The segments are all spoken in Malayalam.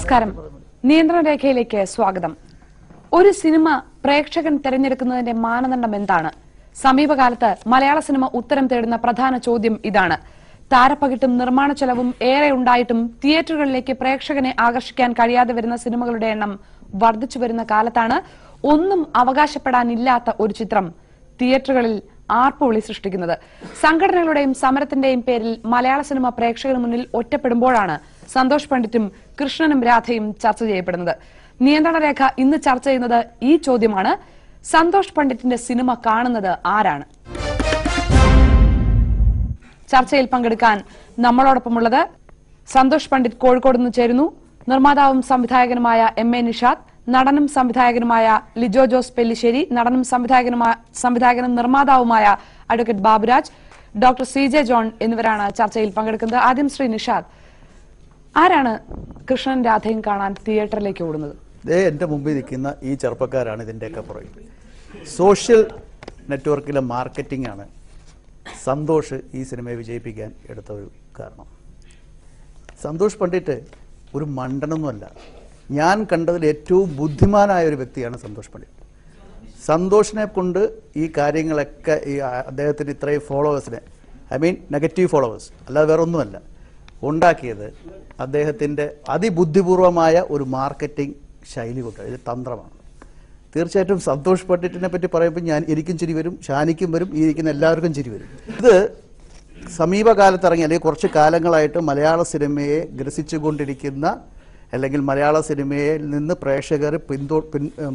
നമസ്കാരം. നിയന്ത്രണ രേഖയിലേക്ക് സ്വാഗതം. ഒരു സിനിമ പ്രേക്ഷകൻ തിരഞ്ഞെടുക്കുന്നതിന്റെ മാനദണ്ഡം എന്താണ്? സമീപകാലത്ത് മലയാള സിനിമ ഉത്തരം തേടുന്ന പ്രധാന ചോദ്യം ഇതാണ്. താരപ്പകിട്ടും നിർമ്മാണ ചെലവും ഏറെ ഉണ്ടായിട്ടും തിയേറ്ററുകളിലേക്ക് പ്രേക്ഷകനെ ആകർഷിക്കാൻ കഴിയാതെ വരുന്ന സിനിമകളുടെ എണ്ണം വർദ്ധിച്ചു വരുന്ന കാലത്താണ് ഒന്നും അവകാശപ്പെടാനില്ലാത്ത ഒരു ചിത്രം തിയേറ്ററുകളിൽ ആർപ്പുവിളി സൃഷ്ടിക്കുന്നത്. സംഘടനകളുടെയും സമരത്തിന്റെയും പേരിൽ മലയാള സിനിമ പ്രേക്ഷകന് മുന്നിൽ ഒറ്റപ്പെടുമ്പോഴാണ് സന്തോഷ് പണ്ഡിറ്റും കൃഷ്ണനും രാധയും ചർച്ച ചെയ്യപ്പെടുന്നത്. നിയന്ത്രണ രേഖ ഇന്ന് ചർച്ച ചെയ്യുന്നത് ഈ ചോദ്യമാണ്: സന്തോഷ് പണ്ഡിറ്റിന്റെ സിനിമ കാണുന്നത് ആരാണ്? ചർച്ചയിൽ പങ്കെടുക്കാൻ നമ്മളോടൊപ്പമുള്ളത് സന്തോഷ് പണ്ഡിറ്റ് കോഴിക്കോട് നിന്ന് ചേരുന്നു. നിർമ്മാതാവും സംവിധായകനുമായ MA നിഷാദ്, നടനും സംവിധായകനുമായ ലിജോ ജോസ് പെല്ലിശ്ശേരി, നടനും സംവിധായകനും നിർമ്മാതാവുമായ advocate Baburaj, doctor CJ John എന്നിവരാണ് ചർച്ചയിൽ പങ്കെടുക്കുന്നത്. ആദ്യം ശ്രീ നിഷാദ്, ആരാണ് കൃഷ്ണൻ രാധയും കാണാൻ തിയേറ്ററിലേക്ക് ഓടുന്നത്? എന്റെ മുമ്പിൽ നിൽക്കുന്ന ഈ ചെറുപ്പക്കാരാണ് ഇതിന്റെയൊക്കെ പുറകിൽ. സോഷ്യൽ നെറ്റ്വർക്കിലെ മാർക്കറ്റിംഗ് ആണ് സന്തോഷ് ഈ സിനിമയെ വിജയിപ്പിക്കാൻ എടുത്ത ഒരു കാരണം. സന്തോഷ് പണ്ഡിറ്റ് ഒരു മണ്ടനൊന്നുമല്ല. ഞാൻ കണ്ടതിൽ ഏറ്റവും ബുദ്ധിമാനായ ഒരു വ്യക്തിയാണ് സന്തോഷ് പണ്ഡിറ്റ്. സന്തോഷിനെ കൊണ്ട് ഈ കാര്യങ്ങളൊക്കെ ഈ അദ്ദേഹത്തിന് ഇത്രയും ഫോളോവേഴ്സിനെ, നെഗറ്റീവ് ഫോളോവേഴ്സ് അല്ലാതെ വേറെ ഒന്നുമല്ല, ഉണ്ടാക്കിയത് അദ്ദേഹത്തിൻ്റെ അതിബുദ്ധിപൂർവമായ ഒരു മാർക്കറ്റിംഗ് ശൈലി കൊണ്ട്. ഇത് തന്ത്രമാണ്. തീർച്ചയായിട്ടും സന്തോഷ് പണ്ഡിറ്റിനെ പറ്റി പറയുമ്പോൾ എനിക്കും ചിരി വരും, ഷാനിക്കും വരും, ഈ ഇരിക്കുന്ന എല്ലാവർക്കും ചിരി വരും. ഇത് സമീപകാലത്ത് ഇറങ്ങി അല്ലെങ്കിൽ കുറച്ച് കാലങ്ങളായിട്ട് മലയാള സിനിമയെ ഗ്രസിച്ചുകൊണ്ടിരിക്കുന്ന അല്ലെങ്കിൽ മലയാള സിനിമയിൽ നിന്ന് പ്രേക്ഷകർ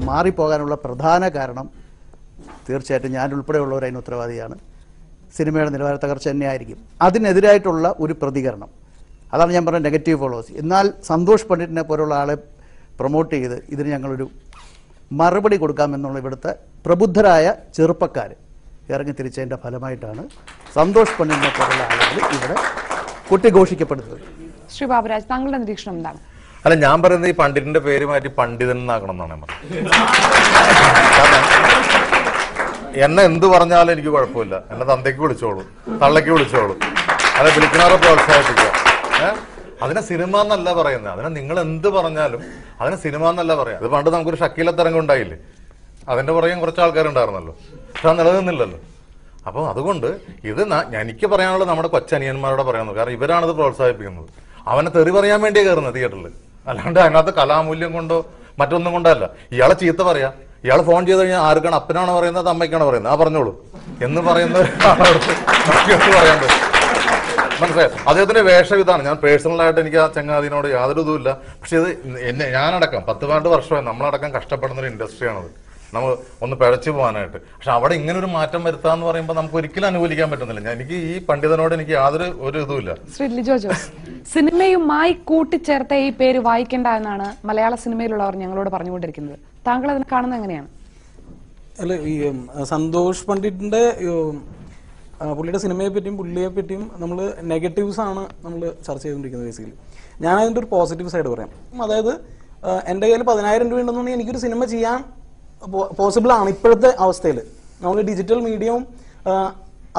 മാറിപ്പോകാനുള്ള പ്രധാന കാരണം തീർച്ചയായിട്ടും ഞാൻ ഉൾപ്പെടെയുള്ളവർ അതിന് ഉത്തരവാദിയാണ്. സിനിമയുടെ നിലവാര തകർച്ച തന്നെയായിരിക്കും. അതിനെതിരായിട്ടുള്ള ഒരു പ്രതികരണം, അതാണ് ഞാൻ പറഞ്ഞ നെഗറ്റീവ് ഫോളോവേഴ്സ്. എന്നാൽ സന്തോഷ് പണ്ഡിറ്റിനെ പോലുള്ള ആളെ പ്രൊമോട്ട് ചെയ്ത് ഇതിന് ഞങ്ങളൊരു മറുപടി കൊടുക്കാമെന്നുള്ള ഇവിടുത്തെ പ്രബുദ്ധരായ ചെറുപ്പക്കാർ ഇറങ്ങി തിരിച്ചതിൻ്റെ ഫലമായിട്ടാണ് സന്തോഷ് പണ്ഡിറ്റിനെ പോലുള്ള ആളുകൾ ഇവിടെ കൊട്ടിഘോഷിക്കപ്പെടുന്നത്. ശ്രീ ബാബുരാജ്, താങ്കളുടെ നിരീക്ഷണം എന്താണ്? അല്ല, ഞാൻ പറയുന്നത് ഈ പണ്ഡിറ്റിന്റെ പേര് മാറ്റി പണ്ഡിതൻ എന്നാക്കണം എന്നാണ് ഞാൻ പറയുന്നത്. എന്നെ എന്ത് പറഞ്ഞാലും എനിക്ക് കുഴപ്പമില്ല. എന്നെ തന്തയ്ക്ക് വിളിച്ചോളൂ, തള്ളയ്ക്ക് വിളിച്ചോളൂ, അതെ വിളിക്കുന്നവരെ പ്രോത്സാഹിപ്പിക്കുക. അതിനെ സിനിമ എന്നല്ല പറയുന്നത്. അതിനെ നിങ്ങൾ എന്ത് പറഞ്ഞാലും അതിനെ സിനിമ എന്നല്ല പറയാം. അത് പണ്ട് നമുക്കൊരു ഷക്കീലത്തരംഗം ഉണ്ടായില്ലേ, അതിന്റെ പുറകെ കുറച്ച് ആൾക്കാരുണ്ടായിരുന്നല്ലോ, പക്ഷെ അത് നിലനിന്നില്ലല്ലോ. അപ്പോൾ അതുകൊണ്ട് ഇത് എനിക്ക് പറയാനുള്ളത് നമ്മുടെ കൊച്ചനിയന്മാരോട് പറയാനുള്ളത്. കാരണം ഇവരാണിത് പ്രോത്സാഹിപ്പിക്കുന്നത്. അവനെ തെറി പറയാൻ വേണ്ടിയേ കയറുന്നത് തിയേറ്ററിൽ, അല്ലാണ്ട് അതിനകത്ത് കലാമൂല്യം കൊണ്ടോ മറ്റൊന്നും കൊണ്ടല്ല. ഇയാളെ ചീത്ത പറയാ, ഇയാൾ ഫോൺ ചെയ്ത് കഴിഞ്ഞാൽ ആർക്കാണ്, അപ്പനാണോ പറയുന്നത് അമ്മയ്ക്കാണോ പറയുന്നത്, പറഞ്ഞോളൂ എന്ന് പറയുന്നത് പറയാൻ പറ്റും. മനസ്സിലായോ? അദ്ദേഹത്തിന്റെ വേഷം ഇതാണ്. ഞാൻ പേഴ്സണലായിട്ട് എനിക്ക് ആ ചങ്ങാതിനോട് യാതൊരു ഇതുമില്ല. പക്ഷെ ഇത് ഞാനടക്കം 10-12 വർഷമായി നമ്മളടക്കം കഷ്ടപ്പെടുന്ന ഒരു ഇൻഡസ്ട്രിയാണത്, നമ്മൾ ഒന്ന് പിഴച്ചു പോകാനായിട്ട്. പക്ഷെ അവിടെ ഇങ്ങനെ ഒരു മാറ്റം വരുത്താന്ന് പറയുമ്പോൾ നമുക്ക് ഒരിക്കലും അനുകൂലിക്കാൻ പറ്റുന്നില്ല. എനിക്ക് ഈ പണ്ഡിതനോട് എനിക്ക് യാതൊരു ഒരു ഇതുമില്ല. ശ്രീ ലിജോ ജോസ്, സിനിമയുമായി കൂട്ടിച്ചേർത്ത ഈ പേര് വായിക്കേണ്ട എന്നാണ് മലയാള സിനിമയിലുള്ളവർ ഞങ്ങളോട് പറഞ്ഞുകൊണ്ടിരിക്കുന്നത്. താങ്കൾ അതിനെ കാണുന്നത് എങ്ങനെയാണ്? അല്ല, ഈ സന്തോഷ് പണ്ഡിറ്റിന്റെ പുള്ളിയുടെ സിനിമയെ പറ്റിയും പുള്ളിയെ പറ്റിയും നമ്മൾ നെഗറ്റീവ്സ് ആണ് നമ്മൾ ചർച്ച ചെയ്തുകൊണ്ടിരിക്കുന്നത്. ബേസിക്കലി ഞാൻ അതിൻ്റെ ഒരു പോസിറ്റീവ് സൈഡ് പറയാം. അതായത് എൻ്റെ കയ്യിൽ 10,000 രൂപ ഉണ്ടെന്നുണ്ടെങ്കിൽ എനിക്കൊരു സിനിമ ചെയ്യാൻ പോസിബിൾ ആണ് ഇപ്പോഴത്തെ അവസ്ഥയിൽ. നമ്മൾ ഡിജിറ്റൽ മീഡിയവും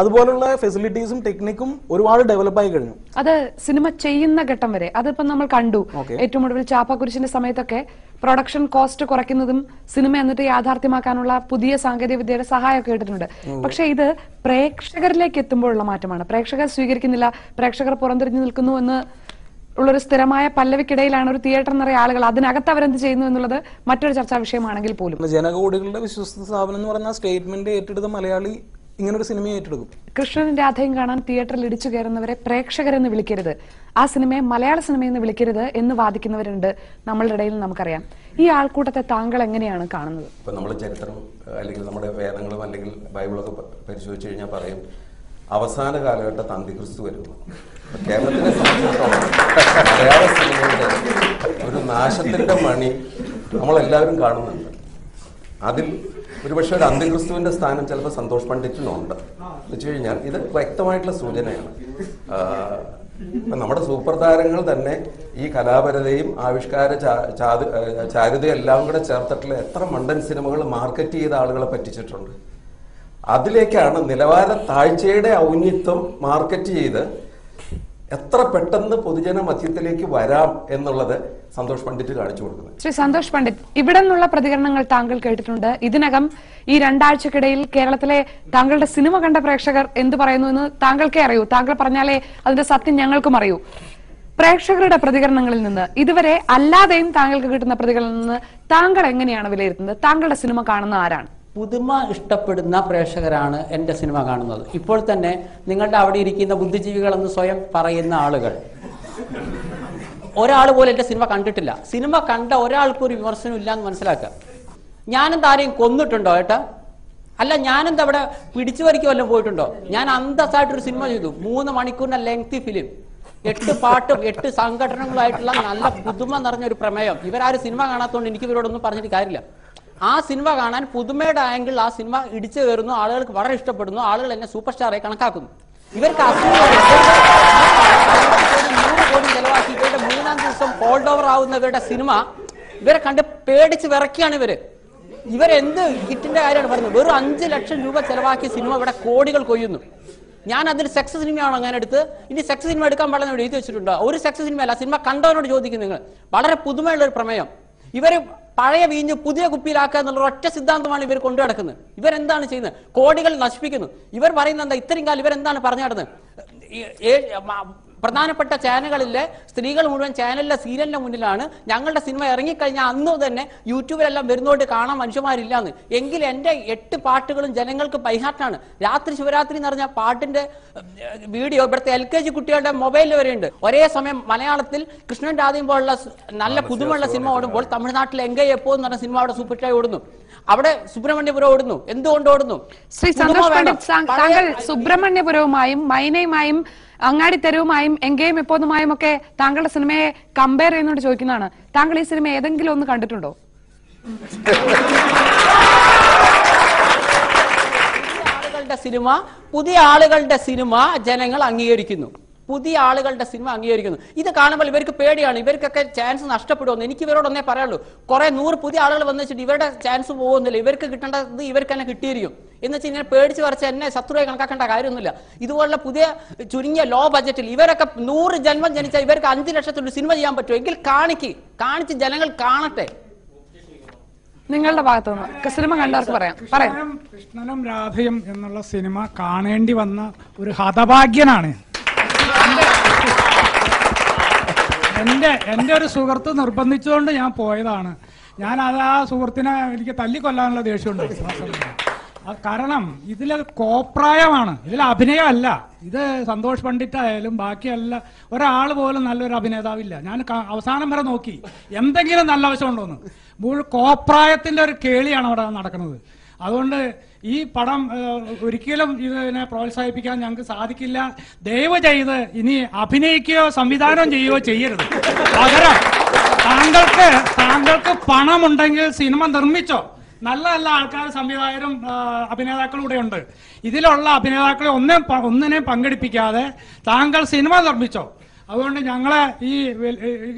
അതുപോലുള്ള ഫെസിലിറ്റീസും ടെക്നിക്കും ഒരുപാട് ഡെവലപ്പായി കഴിഞ്ഞു. അത് സിനിമ ചെയ്യുന്ന ഘട്ടം വരെ അതിപ്പോ നമ്മൾ കണ്ടു. ഏറ്റവും ഒടുവിൽ ചാപ്പാക്കുരിശിന്റെ സമയത്തൊക്കെ പ്രൊഡക്ഷൻ കോസ്റ്റ് കുറയ്ക്കുന്നതും സിനിമ എന്നിട്ട് യാഥാർത്ഥ്യമാക്കാനുള്ള പുതിയ സാങ്കേതിക വിദ്യയുടെ സഹായമൊക്കെ കേട്ടിട്ടുണ്ട്. പക്ഷെ ഇത് പ്രേക്ഷകരിലേക്ക് എത്തുമ്പോഴുള്ള മാറ്റമാണ്. പ്രേക്ഷകർ സ്വീകരിക്കുന്നില്ല, പ്രേക്ഷകർ പുറംതിരിഞ്ഞു നിൽക്കുന്നു എന്ന് ഉള്ളൊരു സ്ഥിരമായ പല്ലവിക്കിടയിലാണ് ഒരു തിയേറ്റർ നിറയെ ആളുകൾ. അതിനകത്ത് അവരെന്ത് ചെയ്യുന്നു എന്നുള്ളത് മറ്റൊരു ചർച്ചാ വിഷയമാണെങ്കിൽ പോലും. ജനകോടികളുടെ വിശ്വസ്ത സ്ഥാപനം എന്ന് പറഞ്ഞ സ്റ്റേറ്റ്മെന്റ് ഏറ്റെടുത്ത മലയാളി ഇങ്ങനൊരു സിനിമയെ ഏറ്റെടുക്കും. കൃഷ്ണനും രാധയും കാണാൻ തിയേറ്ററിൽ ഇടിച്ചു കയറുന്നവരെ പ്രേക്ഷകരെന്ന് വിളിക്കരുത്, ആ സിനിമയെ മലയാള സിനിമയെന്ന് വിളിക്കരുത് എന്ന് വാദിക്കുന്നവരുണ്ട് നമ്മളുടെ ഇടയിൽ. നമുക്കറിയാം. ഈ ആൾക്കൂട്ടത്തെ താങ്കൾ എങ്ങനെയാണ് കാണുന്നത്? ഇപ്പം നമ്മൾ ചരിത്രം അല്ലെങ്കിൽ നമ്മുടെ വേദങ്ങളും അല്ലെങ്കിൽ ബൈബിളൊക്കെ പരിശോധിച്ച് കഴിഞ്ഞാൽ പറയും അവസാന കാലഘട്ടത്ത് അന്തിക്രിസ്തു വരുന്നു. കേരളത്തിനെ സംബന്ധിച്ചിടത്തോളം മലയാള സിനിമയുടെ ഒരു നാശത്തിന്റെ മണി നമ്മളെല്ലാവരും കാണുന്നുണ്ട്. അതിൽ ഒരുപക്ഷെ ഒരു അന്തിക്രിസ്തുവിന്റെ സ്ഥാനം ചിലപ്പോൾ സന്തോഷ് പണ്ഡിറ്റിനുണ്ട് എന്ന് വെച്ച് കഴിഞ്ഞാൽ ഇത് വ്യക്തമായിട്ടുള്ള സൂചനയാണ്. നമ്മുടെ സൂപ്പർ താരങ്ങൾ തന്നെ ഈ കലാപരതയും ആവിഷ്കാര ചാരുതയും എല്ലാം കൂടെ ചേർത്തിട്ടുള്ള എത്ര മണ്ടൻ സിനിമകൾ മാർക്കറ്റ് ചെയ്ത ആളുകളെ പറ്റിച്ചിട്ടുണ്ട്. അതിലേക്കാണ് നിലവാര താഴ്ചയുടെ ഔന്നിത്യം മാർക്കറ്റ് ചെയ്ത് എത്ര പെട്ടെന്ന് പൊതുജന മധ്യത്തിലേക്ക് വരാം എന്നുള്ളത് സന്തോഷ് പണ്ഡിറ്റ് കാണിച്ചു കൊടുക്കുന്നത്. ശ്രീ സന്തോഷ് പണ്ഡിറ്റ്, ഇവിടെ നിന്നുള്ള പ്രതികരണങ്ങൾ താങ്കൾ കേട്ടിട്ടുണ്ട്. ഇതിനകം ഈ 2 ആഴ്ചക്കിടയിൽ കേരളത്തിലെ താങ്കളുടെ സിനിമ കണ്ട പ്രേക്ഷകർ എന്ത് പറയുന്നു എന്ന് താങ്കൾക്കേ അറിയൂ. താങ്കൾ പറഞ്ഞാലേ അതിന്റെ സത്യം ഞങ്ങൾക്കും അറിയൂ. പ്രേക്ഷകരുടെ പ്രതികരണങ്ങളിൽ നിന്ന് ഇതുവരെ അല്ലാതെയും താങ്കൾക്ക് കിട്ടുന്ന പ്രതികരണങ്ങളിൽ നിന്ന് താങ്കൾ എങ്ങനെയാണ് വിലയിരുത്തുന്നത്? താങ്കളുടെ സിനിമ കാണുന്ന ആരാണ്? പുതുമ ഇഷ്ടപ്പെടുന്ന പ്രേക്ഷകരാണ് എൻ്റെ സിനിമ കാണുന്നത്. ഇപ്പോൾ തന്നെ നിങ്ങളുടെ അവിടെ ഇരിക്കുന്ന ബുദ്ധിജീവികളെന്ന് സ്വയം പറയുന്ന ആളുകൾ ഒരാൾ പോലും എൻ്റെ സിനിമ കണ്ടിട്ടില്ല. സിനിമ കണ്ട ഒരാൾക്കും ഒരു വിമർശനം ഇല്ല എന്ന് മനസ്സിലാക്കുക. ഞാനെന്താ ആരെയും കൊന്നിട്ടുണ്ടോ ഏട്ടാ? അല്ല, ഞാനെന്താ അവിടെ പിടിച്ചു വരിക്ക് വല്ലതും പോയിട്ടുണ്ടോ? ഞാൻ അന്തസ്സായിട്ടൊരു സിനിമ ചെയ്തു. 3 മണിക്കൂറിന്റെ ലെങ്തി ഫിലിം, 8 പാട്ടും 8 സംഘടനകളായിട്ടുള്ള നല്ല പുതുമ നിറഞ്ഞൊരു പ്രമേയം. ഇവരാരും സിനിമ കാണാത്തതുകൊണ്ട് എനിക്ക് ഇവരോടൊന്നും പറഞ്ഞിട്ട് കാര്യമില്ല. ആ സിനിമ കാണാൻ പുതുമയുടെ ആംഗിൾ ആ സിനിമ ഇടിച്ചു കയറുന്നു, ആളുകൾക്ക് വളരെ ഇഷ്ടപ്പെടുന്നു, ആളുകൾ എന്നെ സൂപ്പർ സ്റ്റാറായി കണക്കാക്കുന്നു. ഇവർക്ക് 100 കോടി ചെലവാക്കി ഇവരുടെ 3-ാം ദിവസം ഹോൾഡ് ഓവർ ആവുന്ന ഇവരുടെ സിനിമ ഇവരെ കണ്ട് പേടിച്ച് വിറയ്ക്കുകയാണ്. ഇവരെന്ത് ഹിറ്റിന്റെ കാര്യമാണ് പറയുന്നത്? വെറും 5 ലക്ഷം രൂപ ചെലവാക്കിയ സിനിമ ഇവിടെ കോടികൾ കൊയ്യുന്നു. ഞാൻ അതിൽ സെക്സ് സിനിമയാണ് അങ്ങനെ എടുത്ത് ഇനി സെക്സ് സിനിമ എടുക്കാൻ പാടില്ല എഴുതി വെച്ചിട്ടുണ്ടോ? ഒരു സെക്സ് സിനിമ അല്ല, സിനിമ കണ്ടവരോട് ചോദിക്കും നിങ്ങൾ. വളരെ പുതുമയുള്ള ഒരു പ്രമേയം. ഇവര് പഴയ വീഞ്ഞ് പുതിയ കുപ്പിയിലാക്കുക എന്നുള്ള ഒറ്റ സിദ്ധാന്തമാണ് ഇവർ കൊണ്ടു നടക്കുന്നത്. ഇവരെന്താണ് ചെയ്യുന്നത്? കോടികൾ നശിപ്പിക്കുന്നു. ഇവർ പറയുന്നത് എന്താ? ഇത്രയും കാലം ഇവരെന്താണ് പറഞ്ഞു നടന്നത്? പ്രധാനപ്പെട്ട ചാനലുകളിലെ സ്ത്രീകൾ മുഴുവൻ ചാനലിലെ സീരിയലിന്റെ മുന്നിലാണ്. ഞങ്ങളുടെ സിനിമ ഇറങ്ങിക്കഴിഞ്ഞാൽ അന്ന് തന്നെ യൂട്യൂബിലെല്ലാം വരുന്നോട്ട് കാണാൻ മനുഷ്യന്മാരില്ലാന്ന്. എങ്കിൽ എൻ്റെ 8 പാട്ടുകളും ജനങ്ങൾക്ക് ബൈഹാർട്ടാണ്. രാത്രി ശിവരാത്രി എന്ന് പറഞ്ഞ പാട്ടിന്റെ വീഡിയോ ഇവിടുത്തെ LKG കുട്ടികളുടെ മൊബൈലിൽ വരെയുണ്ട്. ഒരേ സമയം മലയാളത്തിൽ കൃഷ്ണൻ രാധയും പോലുള്ള നല്ല പുതുമുള്ള സിനിമ ഓടുമ്പോൾ തമിഴ്നാട്ടിൽ എങ്കൈ എപ്പോ എന്ന് പറഞ്ഞ സിനിമ അവിടെ സൂപ്പർഹിറ്റായി ഓടുന്നു. അവിടെ സുബ്രഹ്മണ്യപുരം ഓടുന്നു. എന്തുകൊണ്ട് ഓടുന്നു? ശ്രീ സന്തോഷ് പണ്ഡിറ്റ്, താങ്കൾ സുബ്രഹ്മണ്യപുരവുമായും മൈനയുമായും അങ്ങാടി തെരുവുമായും എങ്കേയും എപ്പോന്നുമായും ഒക്കെ താങ്കളുടെ സിനിമയെ കമ്പയർ ചെയ്യുന്നോണ്ട് ചോദിക്കുന്നതാണ്. താങ്കൾ ഈ സിനിമ ഏതെങ്കിലും ഒന്ന് കണ്ടിട്ടുണ്ടോ? പുതിയ ആളുകളുടെ സിനിമ ജനങ്ങൾ അംഗീകരിക്കുന്നു. പുതിയ ആളുകളുടെ സിനിമ അംഗീകരിക്കുന്നു. ഇത് കാണുമ്പോൾ ഇവർക്ക് പേടിയാണ്. ഇവർക്കൊക്കെ ചാൻസ് നഷ്ടപ്പെടുമെന്ന് എനിക്ക് ഇവരോടൊന്നേ പറയാനുള്ളൂ. കുറെ 100 പുതിയ ആളുകൾ വന്നു വെച്ചിട്ട് ഇവരുടെ ചാൻസ് പോകുന്നില്ല. ഇവർക്ക് കിട്ടേണ്ടത് ഇവർക്ക് തന്നെ കിട്ടിയിരിക്കും എന്ന് വെച്ചാൽ ഇങ്ങനെ പേടിച്ച് വരച്ച് എന്നെ ശത്രുവായി കണക്കാക്കേണ്ട കാര്യമൊന്നുമില്ല. ഇതുപോലുള്ള പുതിയ ചുരുങ്ങിയ ലോ ബജറ്റിൽ ഇവരൊക്കെ 100 ജന്മം ജനിച്ചാൽ ഇവർക്ക് 5 ലക്ഷത്തിലൊരു സിനിമ ചെയ്യാൻ പറ്റുമോ? എങ്കിൽ കാണിച്ച് ജനങ്ങൾ കാണട്ടെ. നിങ്ങളുടെ ഭാഗത്തുനിന്ന് സിനിമ കണ്ടവർക്ക് പറയാം. കൃഷ്ണനും രാധയും എന്നുള്ള സിനിമ കാണേണ്ടി വന്ന ഒരു ഹതഭാഗ്യനാണ്. എൻ്റെ ഒരു സുഹൃത്ത് നിർബന്ധിച്ചുകൊണ്ട് ഞാൻ പോയതാണ്. ഞാൻ അത് ആ സുഹൃത്തിനെ എനിക്ക് തല്ലിക്കൊല്ലാനുള്ള ദേഷ്യമുണ്ട്. കാരണം ഇതിൽ കോപ്രായമാണ്, ഇതിൽ അഭിനയമല്ല. ഇത് സന്തോഷ് പണ്ഡിറ്റ് ആയാലും ബാക്കിയല്ല ഒരാൾ പോലും നല്ലൊരു അഭിനേതാവില്ല. ഞാൻ അവസാനം വരെ നോക്കി എന്തെങ്കിലും നല്ല വശമുണ്ടോന്ന്. കോപ്രായത്തിന്റെ ഒരു കേളിയാണ് അവിടെ നടക്കുന്നത്. അതുകൊണ്ട് ഈ പടം ഒരിക്കലും ഇതിനെ പ്രോത്സാഹിപ്പിക്കാൻ ഞങ്ങൾക്ക് സാധിക്കില്ല. ദയവ് ചെയ്ത് ഇനി അഭിനയിക്കുകയോ സംവിധാനം ചെയ്യുകയോ ചെയ്യരുത്. പകരം താങ്കൾക്ക് പണമുണ്ടെങ്കിൽ സിനിമ നിർമ്മിച്ചോ. നല്ല നല്ല ആൾക്കാർ, സംവിധായകരും അഭിനേതാക്കളും കൂടെ ഉണ്ട്. ഇതിലുള്ള അഭിനേതാക്കളെ ഒന്നിനെയും പങ്കെടുപ്പിക്കാതെ താങ്കൾ സിനിമ നിർമ്മിച്ചോ. അതുകൊണ്ട് ഞങ്ങളെ ഈ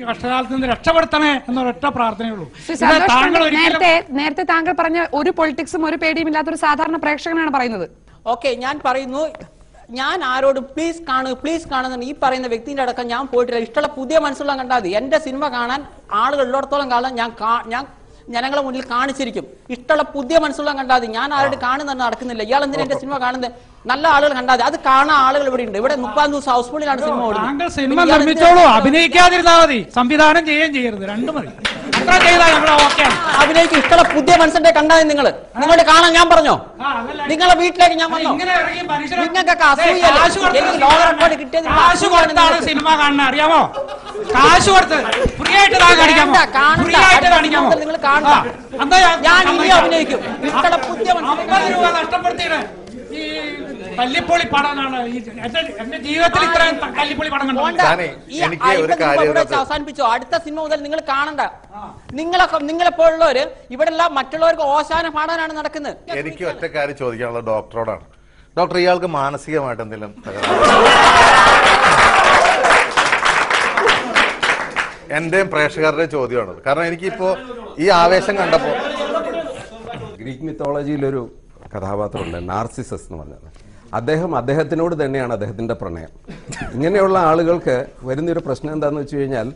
കഷ്ടകാലത്ത് നിന്ന് രക്ഷപ്പെടുത്തണേ എന്നൊരൊറ്റ പ്രാർത്ഥനയുള്ളൂ. നേരത്തെ താങ്കൾ പറഞ്ഞ ഒരു പൊളിറ്റിക്സും ഒരു പേടിയും ഇല്ലാത്തൊരു സാധാരണ പ്രേക്ഷകനാണ് പറയുന്നത്. ഓക്കെ, ഞാൻ പറയുന്നു, ഞാൻ ആരോടും പ്ലീസ് കാണുന്ന ഈ പറയുന്ന വ്യക്തിന്റെ അടക്കം ഞാൻ പോയിട്ടില്ല. ഇഷ്ടമുള്ള പുതിയ മനസ്സുള്ള കണ്ടാൽ മതി. എന്റെ സിനിമ കാണാൻ ആളുകൾ ഉള്ളിടത്തോളം കാലം ഞാൻ ജനങ്ങളെ മുന്നിൽ കാണിച്ചിരിക്കും. ഇഷ്ടമുള്ള പുതിയ മനസ്സുള്ള കണ്ടാൽ മതി. ഞാൻ ആരോട് കാണുന്ന നടക്കുന്നില്ല. ഇയാൾ എന്തിനാ എന്റെ സിനിമ കാണുന്നത്? നല്ല ആളുകൾ കണ്ടാൽ മതി. അത് കാണാൻ ആളുകൾ ഇവിടെ ഉണ്ട്. ഇവിടെ 30 ദിവസം ഹൗസ്ഫുള്ളിലാണ് സിനിമ ഓടുന്നത്. സിനിമ നിർമ്മിച്ചോളൂ, അഭിനയിക്കാതിരുന്നാൽ മതി. സംവിധാനം ചെയ്യുകയും ചെയ്യരുത്, രണ്ടും മതി. അഭിനയിക്കും. ഇഷ്ടമുള്ള പുതിയ മനസ്സിന്റെ കണ്ടാൽ നിങ്ങളുടെ കാണാൻ ഞാൻ പറഞ്ഞോ? നിങ്ങളെ വീട്ടിലേക്ക് ഞാൻ വന്നോ? നിങ്ങൾക്കൊക്കെ അസൂയല്ലേ? ലോക റെക്കോർഡ് കിട്ടിയത് സിനിമ കാണാൻ അറിയാമോ? കാശ് കൊടുത്ത് ഫ്രീ ആയിട്ട് നിങ്ങൾ കാണണ്ട. ഞാൻ ഇനി അഭിനയിക്കും. ഇഷ്ടമുള്ള പുതിയ രൂപ നഷ്ടപ്പെടുത്തിയത് ഈ തല്ലിപ്പൊളി പടമാണ്. എന്റെ ജീവിതത്തിൽ ഇത്രയും തല്ലിപ്പൊളി പടം കണ്ടു. അവസാനിപ്പിച്ചോ? അടുത്ത സിനിമ മുതൽ നിങ്ങൾ കാണണ്ട. നിങ്ങളെപ്പോലുള്ളവര് ഇവിടെ മറ്റുള്ളവർക്ക് ഓശാന പാടാനാണ് നടക്കുന്നത്. എനിക്ക് ഒറ്റ കാര്യം ചോദിക്കാനുള്ളത് ഡോക്ടറോടാണ്. ഡോക്ടർ, ഇയാൾക്ക് മാനസികമായിട്ട് എന്തെങ്കിലും എന്റെയും പ്രേക്ഷകരുടെ ചോദ്യമാണത്. കാരണം എനിക്കിപ്പോ ഈ ആവേശം കണ്ടപ്പോ ഗ്രീക്ക് മിത്തോളജിയിലൊരു കഥാപാത്രമുണ്ട്, നാർസിസസ് എന്ന് പറഞ്ഞത്. അദ്ദേഹത്തിനോട് തന്നെയാണ് അദ്ദേഹത്തിന്റെ പ്രണയം. ഇങ്ങനെയുള്ള ആളുകൾക്ക് വരുന്നൊരു പ്രശ്നം എന്താണെന്ന് വെച്ച് കഴിഞ്ഞാൽ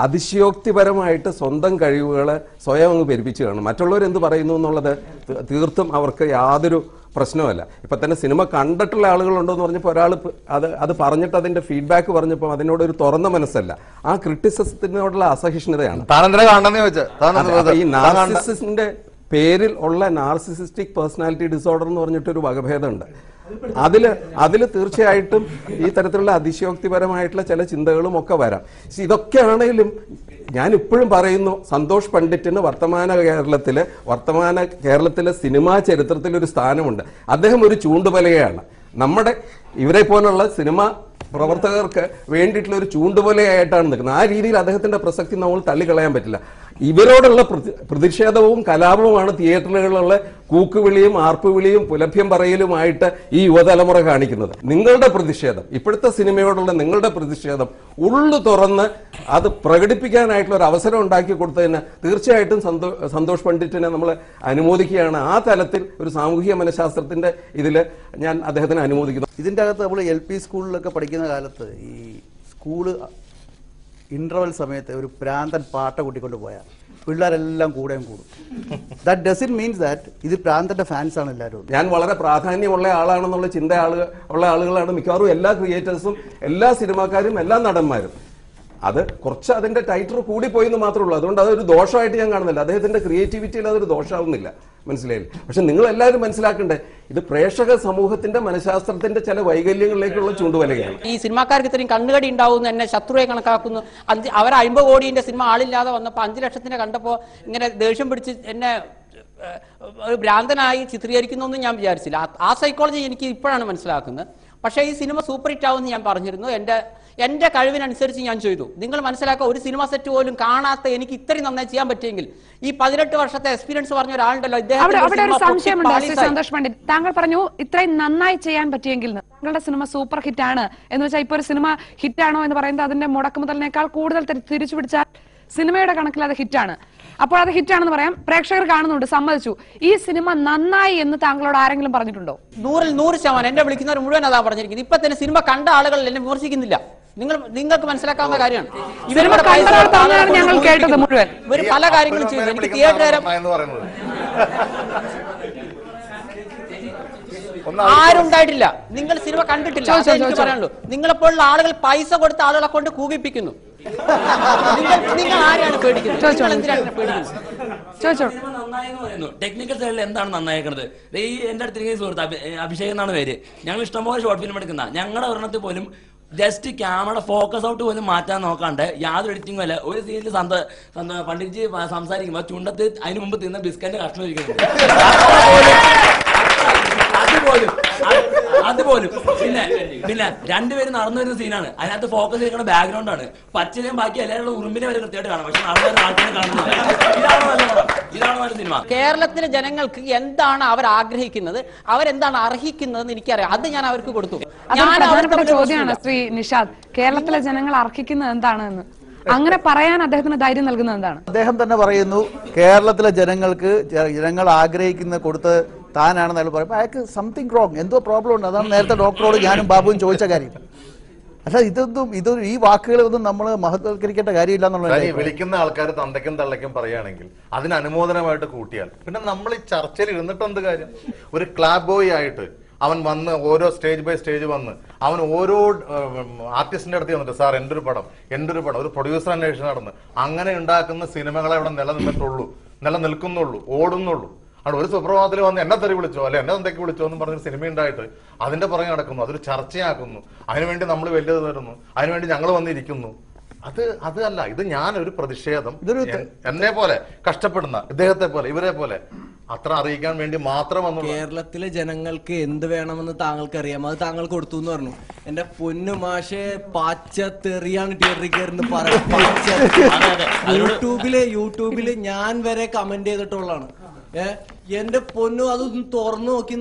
അതിശയോക്തിപരമായിട്ട് സ്വന്തം കഴിവുകളെ സ്വയം അങ്ങ് പെരുപ്പിച്ച് കാണും. മറ്റുള്ളവരെന്ത് പറയുന്നു എന്നുള്ളത് തീർത്തും അവർക്ക് യാതൊരു പ്രശ്നമല്ല. ഇപ്പൊ തന്നെ സിനിമ കണ്ടിട്ടുള്ള ആളുകളുണ്ടോ എന്ന് പറഞ്ഞപ്പോൾ ഒരാൾ അത് പറഞ്ഞിട്ട് അതിന്റെ ഫീഡ്ബാക്ക് പറഞ്ഞപ്പോൾ അതിനോടൊരു തുറന്ന മനസ്സല്ല, ആ ക്രിറ്റിസിസത്തിനോടുള്ള അസഹിഷ്ണുതയാണ്. ഈ നാർസിസിന്റെ പേരിൽ ഉള്ള നാർസിസിസ്റ്റിക് പേഴ്സണാലിറ്റി ഡിസോർഡർ എന്ന് പറഞ്ഞിട്ടൊരു വകഭേദമുണ്ട്. അതില് തീർച്ചയായിട്ടും ഈ തരത്തിലുള്ള അതിശയോക്തിപരമായിട്ടുള്ള ചില ചിന്തകളും ഒക്കെ വരാം. ഇതൊക്കെ ആണെങ്കിലും ഞാൻ ഇപ്പോഴും പറയുന്നു, സന്തോഷ് പണ്ഡിറ്റിന് വർത്തമാന കേരളത്തിലെ സിനിമാ ചരിത്രത്തിൽ ഒരു സ്ഥാനമുണ്ട്. അദ്ദേഹം ഒരു ചൂണ്ടുപലകയാണ്. നമ്മുടെ ഇവരെ പോലുള്ള സിനിമ പ്രവർത്തകർക്ക് വേണ്ടിയിട്ടുള്ള ഒരു ചൂണ്ടുപലയായിട്ടാണ് നിൽക്കുന്നത്. ആ രീതിയിൽ അദ്ദേഹത്തിന്റെ പ്രസക്തി നമ്മൾ തള്ളിക്കളയാൻ പറ്റില്ല. ഇവരോടുള്ള പ്രതിഷേധവും കലാപവുമാണ് തിയേറ്ററുകളിലുള്ള കൂക്കുവിളിയും ആർപ്പുവിളിയും പുലഭ്യം പറയലുമായിട്ട് ഈ യുവതലമുറ കാണിക്കുന്നത്. നിങ്ങളുടെ പ്രതിഷേധം, ഇപ്പോഴത്തെ സിനിമയോടുള്ള നിങ്ങളുടെ പ്രതിഷേധം ഉള്ളു തുറന്ന് അത് പ്രകടിപ്പിക്കാനായിട്ടുള്ള ഒരു അവസരം ഉണ്ടാക്കി കൊടുത്തതിന് തീർച്ചയായിട്ടും സന്തോഷ് പണ്ഡിറ്റിനെ നമ്മൾ അനുമോദിക്കുകയാണ്. ആ തലത്തിൽ ഒരു സാമൂഹിക മനഃശാസ്ത്രത്തിന്റെ ഇതില് ഞാൻ അദ്ദേഹത്തിനെ അനുമോദിക്കുന്നു. ഇതിൻ്റെ അകത്ത് നമ്മൾ LP സ്കൂളിലൊക്കെ പഠിക്കുന്ന കാലത്ത് ഈ സ്കൂള് ഇന്റർവെൽ സമയത്ത് ഒരു പ്രാന്തൻ പാട്ട കൂട്ടിക്കൊണ്ട് പോയാൽ പിള്ളേരെല്ലാം കൂടും. ദാറ്റ് ഡസന്റ് മീൻസ് ദാറ്റ് ഇത് പ്രാന്തന്റെ ഫാൻസ് ആണ് എല്ലാവരും. ഞാൻ വളരെ പ്രാധാന്യമുള്ള ആളാണെന്നുള്ള ചിന്ത ഉള്ള ആളുകളാണ് മിക്കവാറും എല്ലാ ക്രിയേറ്റേഴ്സും, എല്ലാ സിനിമാക്കാരും, എല്ലാ നടന്മാരും. അത് കുറച്ച് അതിന്റെ ടൈറ്റർ കൂടിപ്പോയി എന്ന് മാത്രമേ ഉള്ളൂ. അതുകൊണ്ട് അതൊരു ദോഷമായിട്ട് ഞാൻ കാണുന്നില്ല. അദ്ദേഹത്തിന്റെ ക്രിയേറ്റിവിറ്റിയിൽ അതൊരു ദോഷമാവുന്നില്ല, മനസ്സിലായില്ല. പക്ഷെ നിങ്ങൾ എല്ലാവരും മനസ്സിലാക്കണ്ടേ, ഇത് പ്രേക്ഷക സമൂഹത്തിന്റെ മനഃശാസ്ത്രത്തിന്റെ ചില വൈകല്യങ്ങളിലേക്കുള്ള ചൂണ്ടുവലകയാണ്. ഈ സിനിമാക്കാർക്ക് ഇത്രയും കണ്ണുകടി ഉണ്ടാവുന്നു, എന്നെ ശത്രുവെ കണക്കാക്കുന്നു. അവർ 50 കോടിന്റെ സിനിമ ആളില്ലാതെ വന്നപ്പോൾ 5 ലക്ഷത്തിന് കണ്ടപ്പോൾ ഇങ്ങനെ ദേഷ്യം പിടിച്ച് എന്നെ ഒരു ഭ്രാന്തനായി ചിത്രീകരിക്കുന്നു ഞാൻ വിചാരിച്ചില്ല. ആ സൈക്കോളജി എനിക്ക് ഇപ്പോഴാണ് മനസ്സിലാക്കുന്നത്. പക്ഷേ ഈ സിനിമ സൂപ്പർ ഹിറ്റ് ആവുമെന്ന് ഞാൻ പറഞ്ഞിരുന്നു. എന്റെ കഴിവിനനുസരിച്ച് ഞാൻ ചെയ്തു. നിങ്ങൾ മനസ്സിലാക്കുക, ഒരു സിനിമ സെറ്റ് പോലും കാണാത്ത എനിക്ക് ഇത്രയും നന്നായി ചെയ്യാൻ പറ്റിയെങ്കിൽ ഈ 18 വർഷത്തെ എക്സ്പീരിയൻസ് പറഞ്ഞ ഒരാളുണ്ടല്ലോ, സന്തോഷ് പണ്ഡിറ്റ്, താങ്കൾ പറഞ്ഞു ഇത്രയും നന്നായി ചെയ്യാൻ പറ്റിയെങ്കിൽ താങ്കളുടെ സിനിമ സൂപ്പർ ഹിറ്റ് ആണ് എന്ന് വെച്ചാൽ ഇപ്പൊ ഒരു സിനിമ ഹിറ്റാണോ എന്ന് പറയുന്നത് അതിന്റെ മുടക്കുമുതലിനേക്കാൾ കൂടുതൽ തിരിച്ചു പിടിച്ചാൽ സിനിമയുടെ കണക്കിൽ അത് ഹിറ്റാണ്. അപ്പോൾ അത് ഹിറ്റാണെന്ന് പറയാം, പ്രേക്ഷകർ കാണുന്നുണ്ട്, സമ്മതിച്ചു. ഈ സിനിമ നന്നായി എന്ന് താങ്കളോട് ആരെങ്കിലും പറഞ്ഞിട്ടുണ്ടോ? 100% എന്നെ വിളിക്കുന്നവർ മുഴുവൻ അതാ പറഞ്ഞിരിക്കുന്നത്. ഇപ്പൊ തന്നെ സിനിമ കണ്ട ആളുകൾ എന്നെ വിമർശിക്കുന്നില്ല. നിങ്ങൾക്ക് മനസ്സിലാക്കാവുന്ന കാര്യമാണ്. ഞങ്ങൾ കേട്ടത് മുഴുവൻ ഇവർ പല കാര്യങ്ങളും ചെയ്തു. എനിക്ക് തിയേറ്റർ ആരുണ്ടായിട്ടില്ല. നിങ്ങൾ സിനിമ കണ്ടിട്ടില്ല, എനിക്ക് പറയാനുള്ളൂ. നിങ്ങളെപ്പോലുള്ള ആളുകൾ പൈസ കൊടുത്ത ആളുകളെ കൊണ്ട് കൂകിപ്പിക്കുന്നു. നിങ്ങൾ ആരെയാണ് പേടിക്കുന്നത്? ടെക്നിക്കൽ സൈഡിൽ എന്താണ് നന്നായിരിക്കുന്നത്? ഈ എന്റെ അടുത്ത് സുഹൃത്ത് അഭിഷേക് എന്നാണ് പേര്. ഞങ്ങൾ ഇഷ്ടംപോലെ ഷോർട്ട് ഫിലിം എടുക്കുന്ന ഞങ്ങളുടെ ഒരെണ്ണത്തിൽ പോലും ജസ്റ്റ് ക്യാമറ ഫോക്കസ് ഔട്ട് പോലും മാറ്റാൻ നോക്കാണ്ട് യാതൊരു എഡിറ്റിംഗും അല്ല. ഒരു സീനിൽ പണ്ഡിറ്റ് സംസാരിക്കുമ്പോൾ ചുണ്ടത്ത് അതിന് മുമ്പ് തിന്ന ബിസ്ക്കറ്റിന്റെ കഷ്ണം ഇരിക്കുന്നുണ്ട്. അതുപോലും പിന്നെ രണ്ടുപേരും നടന്നു വരുന്ന സീനാണ്. അതിനകത്ത് ഫോക്കസ് ചെയ്യുന്ന ബാക്ക്ഗ്രൗണ്ട് ആണ്. പച്ചയും ബാക്കി എല്ലാവരും ഉറുമ്പിനെ വരെ കൃത്യമായിട്ട് കാണാം. പക്ഷെ നടന്നു ആൾക്കാരെ കാണുന്നില്ല. ഇതാണ് നല്ല സിനിമ. കേരളത്തിലെ ജനങ്ങൾക്ക് എന്താണ് അവർ ആഗ്രഹിക്കുന്നത്, അവരെന്താണ് അർഹിക്കുന്നതെന്ന് എനിക്കറിയാം. അത് ഞാൻ അവർക്ക് കൊടുത്തു. ചോദ്യമാണ് ശ്രീ നിഷാദ്, കേരളത്തിലെ ജനങ്ങൾ അർഹിക്കുന്നത് എന്താണെന്ന് അങ്ങനെ പറയാൻ അദ്ദേഹത്തിന് ധൈര്യം നൽകുന്നത് എന്താണ്? അദ്ദേഹം തന്നെ പറയുന്നു കേരളത്തിലെ ജനങ്ങൾ ആഗ്രഹിക്കുന്ന കൊടുത്ത് താനാണെന്ന് അയാൾ പറയുമ്പോൾ അയാൾക്ക് സംതിങ് റോങ്, എന്തോ പ്രോബ്ലം ഉണ്ട്. അതാണ് നേരത്തെ ഡോക്ടറോട് ഞാനും ബാബുവും ചോദിച്ച കാര്യം. പക്ഷെ ഇതൊന്നും ഈ വാക്കുകളൊന്നും നമ്മൾ മഹത്വവൽക്കരിക്കേണ്ട കാര്യമില്ല എന്നുള്ളത്. വിളിക്കുന്ന ആൾക്കാർ തന്തയ്ക്കും തള്ളയ്ക്കും പറയുകയാണെങ്കിൽ അതിന് അനുമോദനമായിട്ട് കൂട്ടിയാൽ പിന്നെ നമ്മൾ ഈ ചർച്ചയിൽ ഇരുന്നിട്ട് എന്ത് കാര്യം? ഒരു ക്ലാബ് ബോയ് ആയിട്ട് അവൻ വന്ന് ഓരോ സ്റ്റേജ് ബൈ സ്റ്റേജ് വന്ന് അവൻ ഓരോ ആർട്ടിസ്റ്റിന്റെ അടുത്ത് വന്നിട്ട് സാർ എൻ്റെ ഒരു പടം ഒരു പ്രൊഡ്യൂസർ അന്വേഷണം നടന്ന് അങ്ങനെ ഉണ്ടാക്കുന്ന സിനിമകളെ അവിടെ നിലനിൽക്കുന്നുള്ളൂ, ഓടുന്നുള്ളൂ. അവിടെ ഒരു സുപ്രഭാതത്തിൽ വന്ന് എന്നെ തെറി വിളിച്ചോ അല്ലെ എന്നെ എന്തൊക്കെ വിളിച്ചോ എന്ന് പറഞ്ഞൊരു സിനിമ ഉണ്ടായിട്ട് അതിന്റെ പുറകെ നടക്കുന്നു, അതൊരു ചർച്ചയാക്കുന്നു, അതിനുവേണ്ടി നമ്മൾ വലിയത് തരുന്നു, അതിനുവേണ്ടി ഞങ്ങൾ വന്നിരിക്കുന്നു. അതല്ല, ഇത് ഞാനൊരു പ്രതിഷേധം എന്നെ പോലെ കഷ്ടപ്പെടുന്ന ഇദ്ദേഹത്തെ പോലെ ഇവരെ പോലെ അത്ര അറിയിക്കാൻ വേണ്ടി മാത്രം വന്നു. കേരളത്തിലെ ജനങ്ങൾക്ക് എന്ത് വേണമെന്ന് താങ്കൾക്ക് അറിയാം, അത് താങ്കൾ കൊടുത്തു എന്ന് പറഞ്ഞു. എന്റെ പൊന്നു മാഷെ പച്ചത്തെറിയാണ് തിയേറ്ററിൽ കയറുന്ന യൂട്യൂബില് ഞാൻ വരെ കമന്റ് ചെയ്തിട്ടുള്ളതാണ്. എന്റെ പൊന്നു അതൊന്ന് തുറന്നു നോക്കി